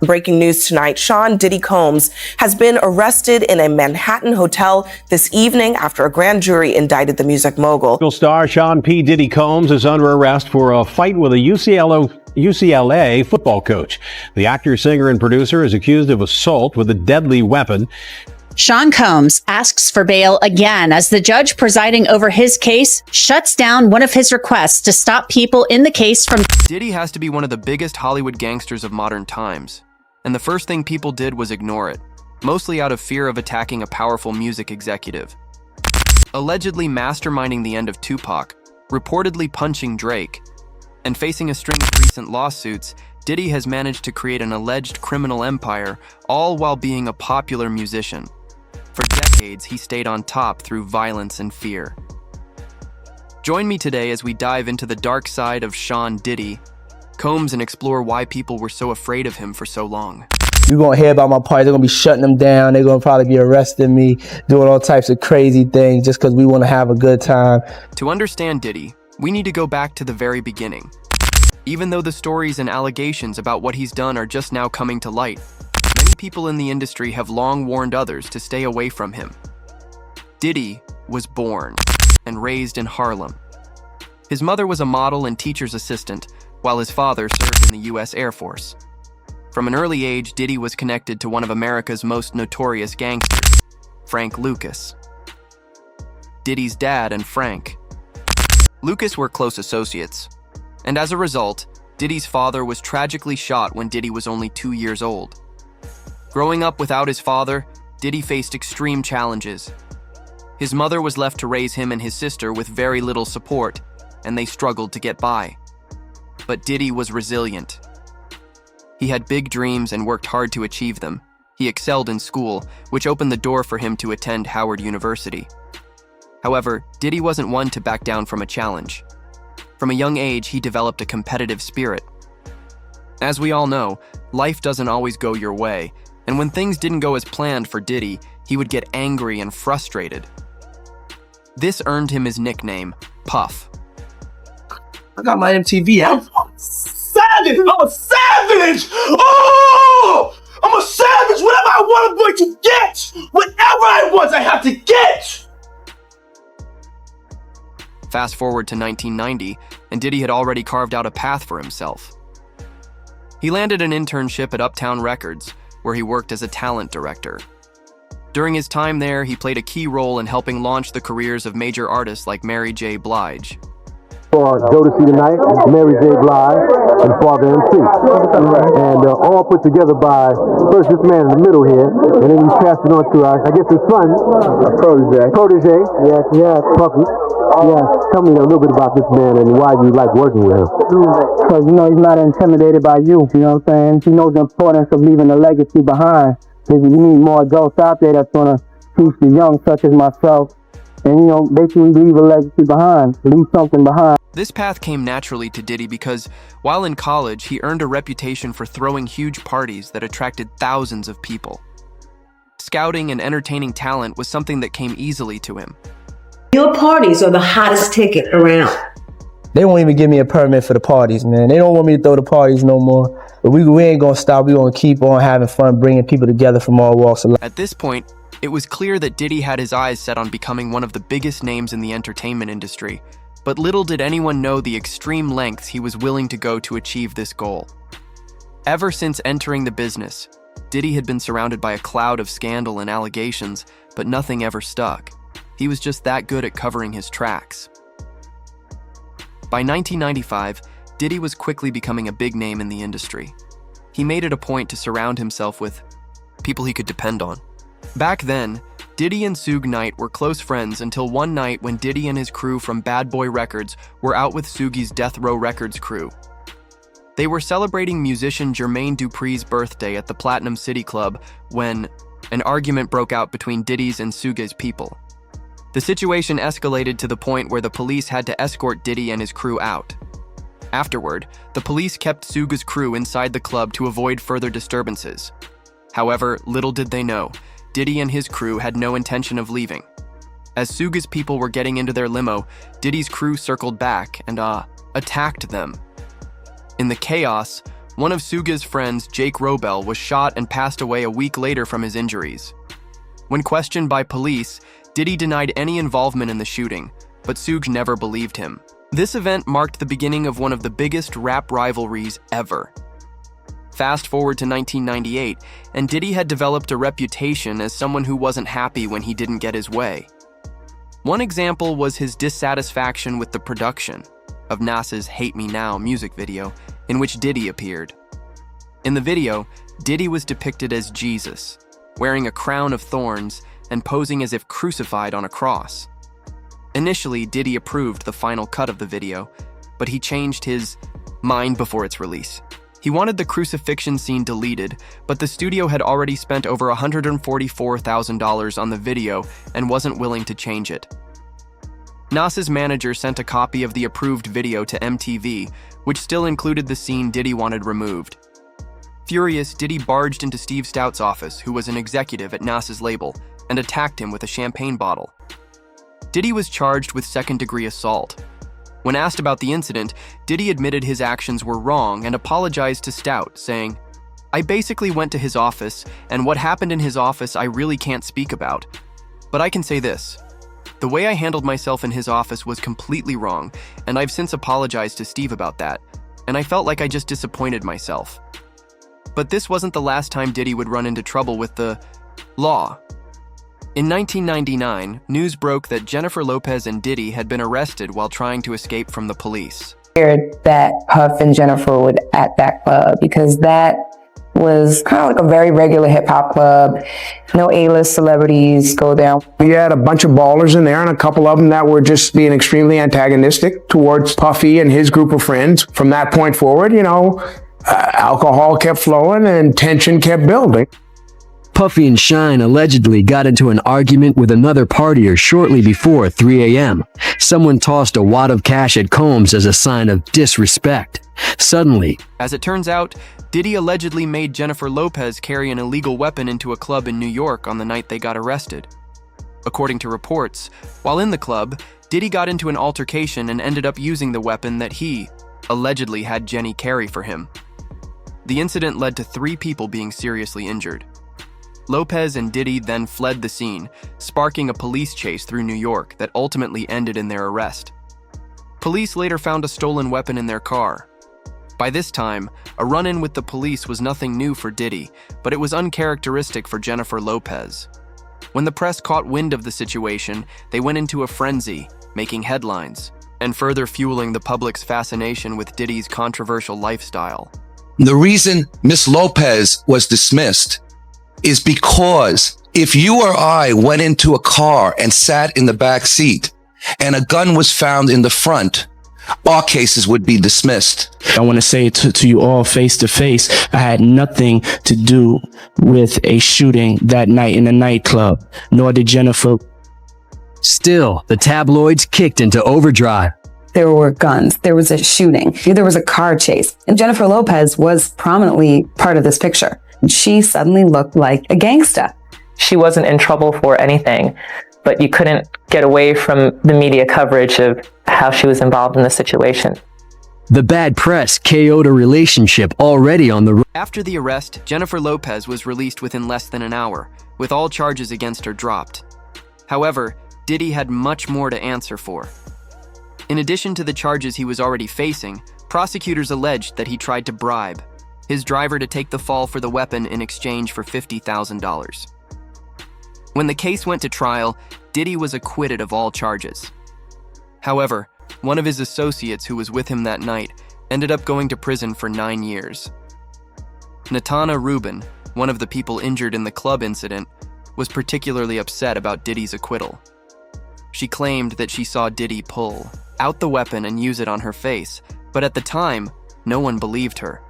Breaking news tonight, Sean Diddy Combs has been arrested in a Manhattan hotel this evening after a grand jury indicted the music mogul. Star Sean P. Diddy Combs is under arrest for a fight with a UCLA football coach. The actor, singer, and producer is accused of assault with a deadly weapon. Sean Combs asks for bail again as the judge presiding over his case shuts down one of his requests to stop people in the case from. Diddy has to be one of the biggest Hollywood gangsters of modern times, and the first thing people did was ignore it, mostly out of fear of attacking a powerful music executive. Allegedly masterminding the end of Tupac, reportedly punching Drake, and facing a string of recent lawsuits, Diddy has managed to create an alleged criminal empire, all while being a popular musician. For decades, he stayed on top through violence and fear. Join me today as we dive into the dark side of Sean Diddy Combs and explore why people were so afraid of him for so long. You're going to hear about my party. They're going to be shutting them down. They're going to probably be arresting me, doing all types of crazy things just because we want to have a good time. To understand Diddy, we need to go back to the very beginning. Even though the stories and allegations about what he's done are just now coming to light, many people in the industry have long warned others to stay away from him. Diddy was born and raised in Harlem. His mother was a model and teacher's assistant, while his father served in the U.S. Air Force. From an early age, Diddy was connected to one of America's most notorious gangsters, Frank Lucas. Diddy's dad and Frank Lucas were close associates, and as a result, Diddy's father was tragically shot when Diddy was only 2 years old. Growing up without his father, Diddy faced extreme challenges. His mother was left to raise him and his sister with very little support, and they struggled to get by. But Diddy was resilient. He had big dreams and worked hard to achieve them. He excelled in school, which opened the door for him to attend Howard University. However, Diddy wasn't one to back down from a challenge. From a young age, he developed a competitive spirit. As we all know, life doesn't always go your way, and when things didn't go as planned for Diddy, he would get angry and frustrated. This earned him his nickname, Puff. I got my MTV out. Savage! I'm a savage! Oh! I'm a savage! Whatever I want, I'm going to get! Whatever I want, I have to get! Fast forward to 1990, and Diddy had already carved out a path for himself. He landed an internship at Uptown Records, where he worked as a talent director. During his time there, he played a key role in helping launch the careers of major artists like Mary J. Blige. Go to see tonight, Mary J. Blige and Father MC. And all put together by first this man in the middle here, and then he's passed it on to, I guess, his son, Protege. Yes, Puffy. Yes, tell me a little bit about this man and why you like working with him. Because, he's not intimidated by you, you know what I'm saying? He knows the importance of leaving a legacy behind. Because we need more adults out there that's going to teach the young, such as myself, and, basically leave a legacy behind, leave something behind. This path came naturally to Diddy because, while in college, he earned a reputation for throwing huge parties that attracted thousands of people. Scouting and entertaining talent was something that came easily to him. Your parties are the hottest ticket around. They won't even give me a permit for the parties, man. They don't want me to throw the parties no more. But we ain't gonna stop. We're gonna keep on having fun, bringing people together from all walks of life. At this point, it was clear that Diddy had his eyes set on becoming one of the biggest names in the entertainment industry, but little did anyone know the extreme lengths he was willing to go to achieve this goal. Ever since entering the business, Diddy had been surrounded by a cloud of scandal and allegations, but nothing ever stuck. He was just that good at covering his tracks. By 1995, Diddy was quickly becoming a big name in the industry. He made it a point to surround himself with people he could depend on. Back then, Diddy and Suge Knight were close friends until one night when Diddy and his crew from Bad Boy Records were out with Sugi's Death Row Records crew. They were celebrating musician Jermaine Dupri's birthday at the Platinum City Club when an argument broke out between Diddy's and Suge's people. The situation escalated to the point where the police had to escort Diddy and his crew out. Afterward, the police kept Suge's crew inside the club to avoid further disturbances. However, little did they know, Diddy and his crew had no intention of leaving. As Suge's people were getting into their limo, Diddy's crew circled back and, attacked them. In the chaos, One of Suga's friends, Jake Robel, was shot and passed away a week later from his injuries. When questioned by police, Diddy denied any involvement in the shooting, but Suge never believed him. This event marked the beginning of one of the biggest rap rivalries ever. Fast forward to 1998, and Diddy had developed a reputation as someone who wasn't happy when he didn't get his way. One example was his dissatisfaction with the production of Nas's Hate Me Now music video, in which Diddy appeared. In the video, Diddy was depicted as Jesus, wearing a crown of thorns and posing as if crucified on a cross. Initially, Diddy approved the final cut of the video, but he changed his mind before its release. He wanted the crucifixion scene deleted, but the studio had already spent over $144,000 on the video and wasn't willing to change it. Nas's manager sent a copy of the approved video to MTV, which still included the scene Diddy wanted removed. Furious, Diddy barged into Steve Stout's office, who was an executive at Nas's label, and attacked him with a champagne bottle. Diddy was charged with second-degree assault. When asked about the incident, Diddy admitted his actions were wrong and apologized to Stout, saying, "I basically went to his office, and what happened in his office I really can't speak about. But I can say this. The way I handled myself in his office was completely wrong, and I've since apologized to Steve about that, and I felt like I just disappointed myself." But this wasn't the last time Diddy would run into trouble with the law. In 1999, news broke that Jennifer Lopez and Diddy had been arrested while trying to escape from the police. That Puff and Jennifer would at that club, because that was kind of like a very regular hip hop club. No A-list celebrities go there. We had a bunch of ballers in there and a couple of them that were just being extremely antagonistic towards Puffy and his group of friends. From that point forward, alcohol kept flowing and tension kept building. Puffy and Shine allegedly got into an argument with another partier shortly before 3 a.m. Someone tossed a wad of cash at Combs as a sign of disrespect. Suddenly, as it turns out, Diddy allegedly made Jennifer Lopez carry an illegal weapon into a club in New York on the night they got arrested. According to reports, while in the club, Diddy got into an altercation and ended up using the weapon that he allegedly had Jenny carry for him. The incident led to 3 people being seriously injured. Lopez and Diddy then fled the scene, sparking a police chase through New York that ultimately ended in their arrest. Police later found a stolen weapon in their car. By this time, a run-in with the police was nothing new for Diddy, but it was uncharacteristic for Jennifer Lopez. When the press caught wind of the situation, they went into a frenzy, making headlines, and further fueling the public's fascination with Diddy's controversial lifestyle. The reason Miss Lopez was dismissed is because if you or I went into a car and sat in the back seat and a gun was found in the front, our cases would be dismissed. I want to say to you all face to face, I had nothing to do with a shooting that night in a nightclub, nor did Jennifer. Still, the tabloids kicked into overdrive. There were guns, there was a shooting, there was a car chase, and Jennifer Lopez was prominently part of this picture. She suddenly looked like a gangsta. She wasn't in trouble for anything, but you couldn't get away from the media coverage of how she was involved in the situation. The bad press KO'd a relationship already on the... After the arrest, Jennifer Lopez was released within less than an hour, with all charges against her dropped. However, Diddy had much more to answer for. In addition to the charges he was already facing, prosecutors alleged that he tried to bribe his driver to take the fall for the weapon in exchange for $50,000. When the case went to trial, Diddy was acquitted of all charges. However, one of his associates who was with him that night ended up going to prison for 9 years. Natana Rubin, one of the people injured in the club incident, was particularly upset about Diddy's acquittal. She claimed that she saw Diddy pull out the weapon and use it on her face, but at the time, no one believed her.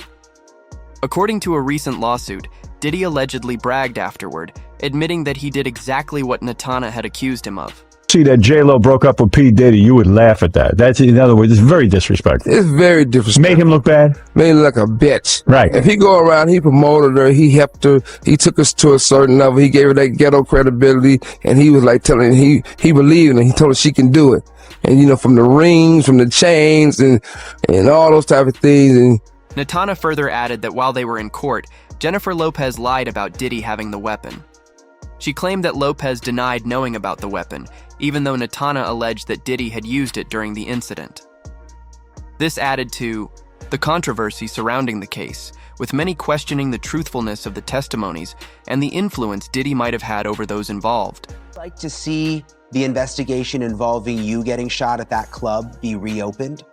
According to a recent lawsuit, Diddy allegedly bragged afterward, admitting that he did exactly what Natana had accused him of. See that J-Lo broke up with P. Diddy, you would laugh at that. That's, in other words, it's very disrespectful. It's very disrespectful. Made him look bad? Made him look like a bitch. Right. If he go around, he promoted her, he helped her, he took us to a certain level, he gave her that ghetto credibility, and he was like telling her, he believed in her, he told her she can do it. And from the rings, from the chains, and all those type of things, and Natana further added that while they were in court, Jennifer Lopez lied about Diddy having the weapon. She claimed that Lopez denied knowing about the weapon, even though Natana alleged that Diddy had used it during the incident. This added to the controversy surrounding the case, with many questioning the truthfulness of the testimonies and the influence Diddy might have had over those involved. I'd like to see the investigation involving you getting shot at that club be reopened?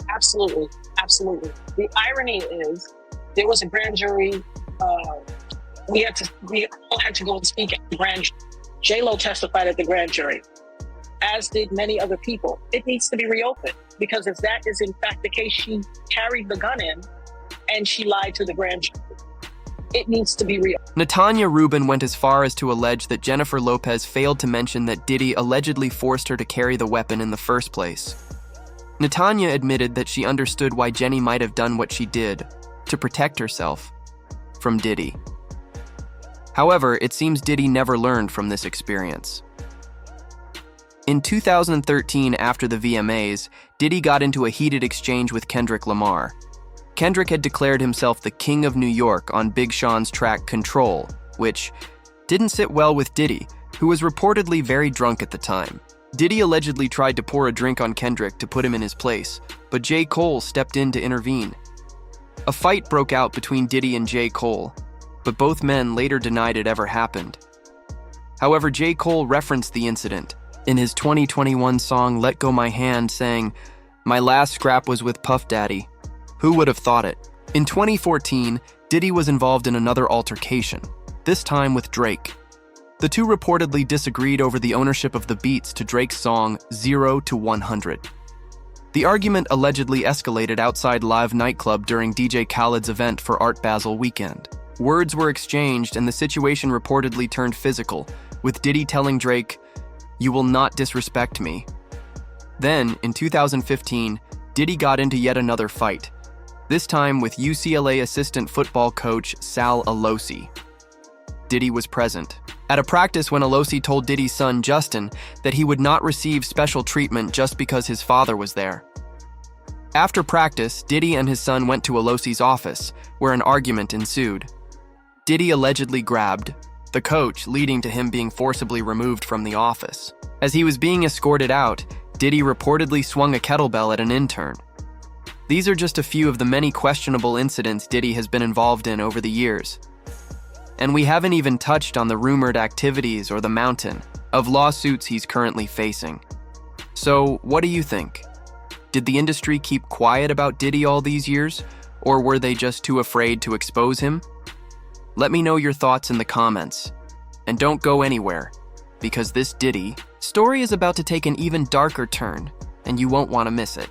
Absolutely, absolutely. The irony is, there was a grand jury. We all had to go and speak at the grand jury. J-Lo testified at the grand jury, as did many other people. It needs to be reopened, because if that is in fact the case, she carried the gun in and she lied to the grand jury. It needs to be reopened. Natanya Rubin went as far as to allege that Jennifer Lopez failed to mention that Diddy allegedly forced her to carry the weapon in the first place. Natanya admitted that she understood why Jenny might have done what she did to protect herself from Diddy. However, it seems Diddy never learned from this experience. In 2013, after the VMAs, Diddy got into a heated exchange with Kendrick Lamar. Kendrick had declared himself the king of New York on Big Sean's track Control, which didn't sit well with Diddy, who was reportedly very drunk at the time. Diddy allegedly tried to pour a drink on Kendrick to put him in his place, but J. Cole stepped in to intervene. A fight broke out between Diddy and J. Cole, but both men later denied it ever happened. However, J. Cole referenced the incident in his 2021 song Let Go My Hand, saying, "My last scrap was with Puff Daddy. Who would have thought it?" In 2014, Diddy was involved in another altercation, this time with Drake. The two reportedly disagreed over the ownership of the beats to Drake's song 0 to 100. The argument allegedly escalated outside Live nightclub during DJ Khaled's event for Art Basel weekend. Words were exchanged and the situation reportedly turned physical, with Diddy telling Drake, "You will not disrespect me." Then, in 2015, Diddy got into yet another fight, this time with UCLA assistant football coach Sal Alosi. Diddy was present at a practice when Alosi told Diddy's son Justin that he would not receive special treatment just because his father was there. After practice, Diddy and his son went to Alosi's office, where an argument ensued. Diddy allegedly grabbed the coach, leading to him being forcibly removed from the office. As he was being escorted out, Diddy reportedly swung a kettlebell at an intern. These are just a few of the many questionable incidents Diddy has been involved in over the years. And we haven't even touched on the rumored activities or the mountain of lawsuits he's currently facing. So, what do you think? Did the industry keep quiet about Diddy all these years, or were they just too afraid to expose him? Let me know your thoughts in the comments. And don't go anywhere, because this Diddy story is about to take an even darker turn, and you won't want to miss it.